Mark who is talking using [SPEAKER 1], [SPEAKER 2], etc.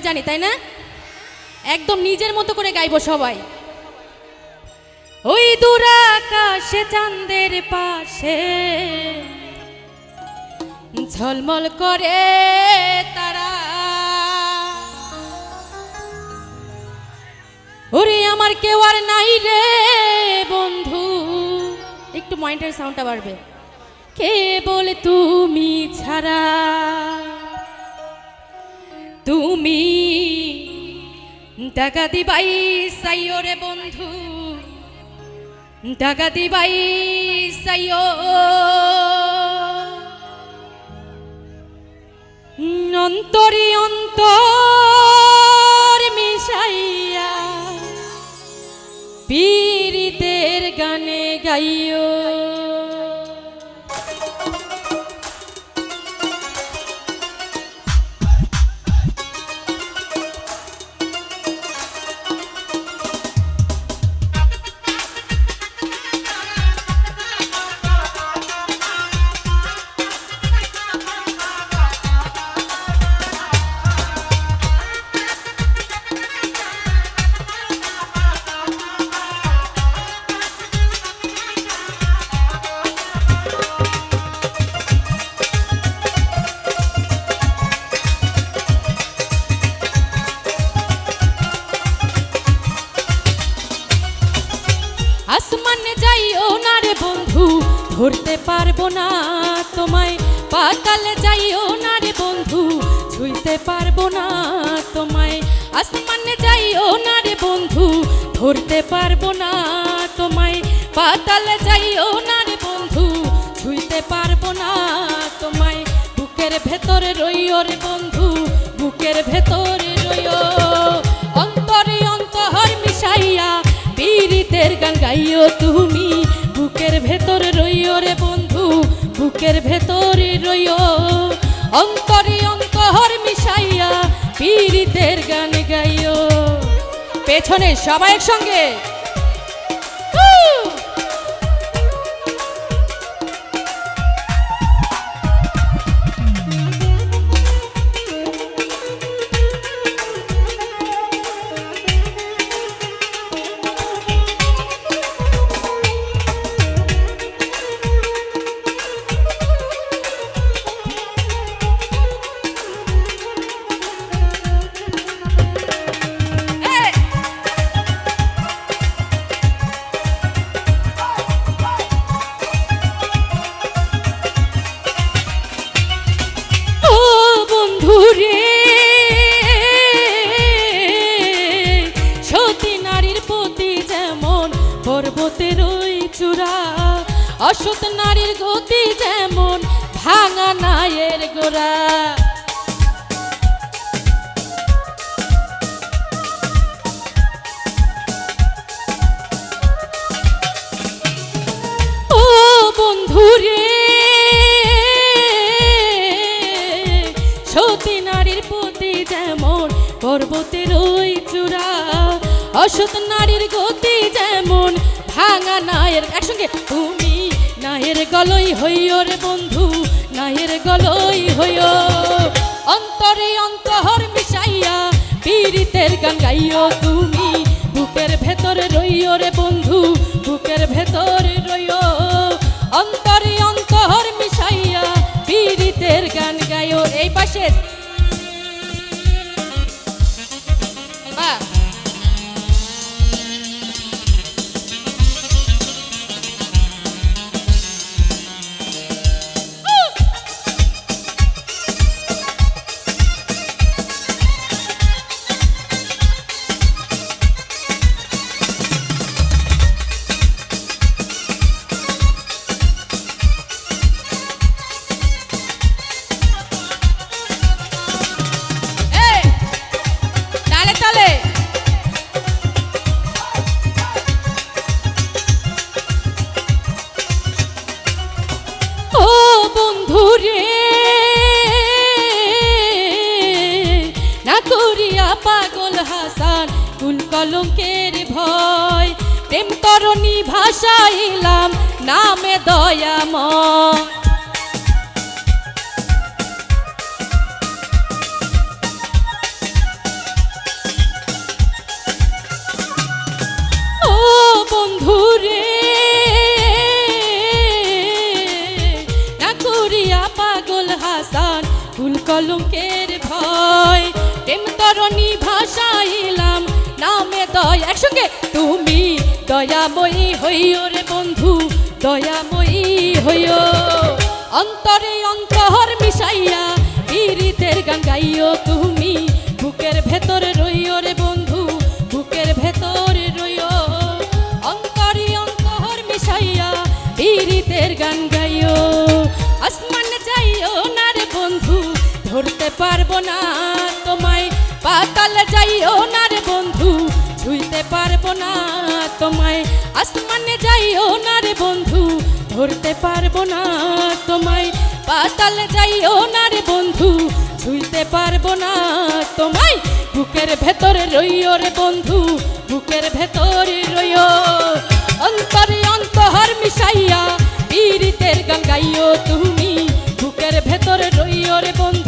[SPEAKER 1] জানি, তাই না? একদম নিজের মতো করে গাইবো সবাই। ওই দূর আকাশে চাঁদের পাশে ঝলমল করে তারা, ওরে আমার কেউ আর নাই রে বন্ধু। একটু মনিটর সাউন্ডটা বাড়বে। কেবল তুমি ছাড়া, তুমি টাকা দিবাই সাইও রে বন্ধু, টাকা দিবাই সাইও। অন্তরি অন্তর মিশাইয়া পীড়িতের গানে গাইও। আসমানে যাইও না রে বন্ধু, ধরতে পারবো না তোমায়। পাতালে যাইও না রে বন্ধু, ছুঁইতে পারবো না তোমায়। আসমানে যাইও না রে বন্ধু, ধরতে পারবো না তোমায়। পাতালে যাইও না রে বন্ধু, ছুঁইতে পারবো না তোমায়। বুকের ভেতরে রইও রে বন্ধু, বুকের ভেতরে রইও। অন্তরে অন্তর মিশাইয়া পীড়িতের গান গাইও তুমি, বুকের ভেতরে রইও রে বন্ধু, বুকের ভেতরে রইও। অন্তরে অন্তর মিশাইয়া পীড়িতের গান গাইও। পেছনে সবাই একসঙ্গে। পর্বতের ওই চূড়া, অসৎ নারীর গতি যেমন ভাঙা নায়ের গোড়া। ও বন্ধু রে, সতী নারীর প্রতি যেমন পর্বতের ওই চূড়া, অসৎ নারীর গতি যেমন ভাঙা নায়ের। একসঙ্গে। তুমি নায়ের গলই হইও রে বন্ধু, নায়ের গলই হইও। অন্তরে অন্তর মিশাইয়া পীড়িতের গান গাইও তুমি, বুকের ভেতরে রইও রে বন্ধু, বুকের ভেতরে রইও। অন্তরে অন্তর মিশাইয়া পীড়িতের গান গাইও। এই পাশে পাগল হাসান কুল কলঙ্কের ভয়, প্রেম তরণী ভাষাইলাম নামে দয়াময়। কলঙ্কের ভয় প্রেম তরণী ভাষাইলাম নামে দয় একসঙ্গে তুমি দয়াময়ী হইও রে বন্ধু দয়াময়ী হইও অন্তরে অন্তর মিশাইয়া পীড়িতের গান গাইও তুমি বুকের ভেতর রইও রে বন্ধু বুকের ভেতর রইও অন্তরে অন্তর মিশাইয়া পীড়িতের গান গাইও আসমান যাইও না রে বন্ধু ধরতে পারবো না তোমায় পাতাল যাইও না রে বন্ধু ছুঁইতে পারবো না তোমায় আসমানে যাইও না রে বন্ধু ধরতে পারবো না তোমায় পাতাল যাইও না রে বন্ধু ছুঁইতে পারবো না তোমায় বুকের ভেতরে রইও রে বন্ধু বুকের ভেতরে রইও অন্তরে অন্তর মিশাইয়া পীড়িতের গান গাইও তুমি বুকের ভেতরে রইও রে বন্ধু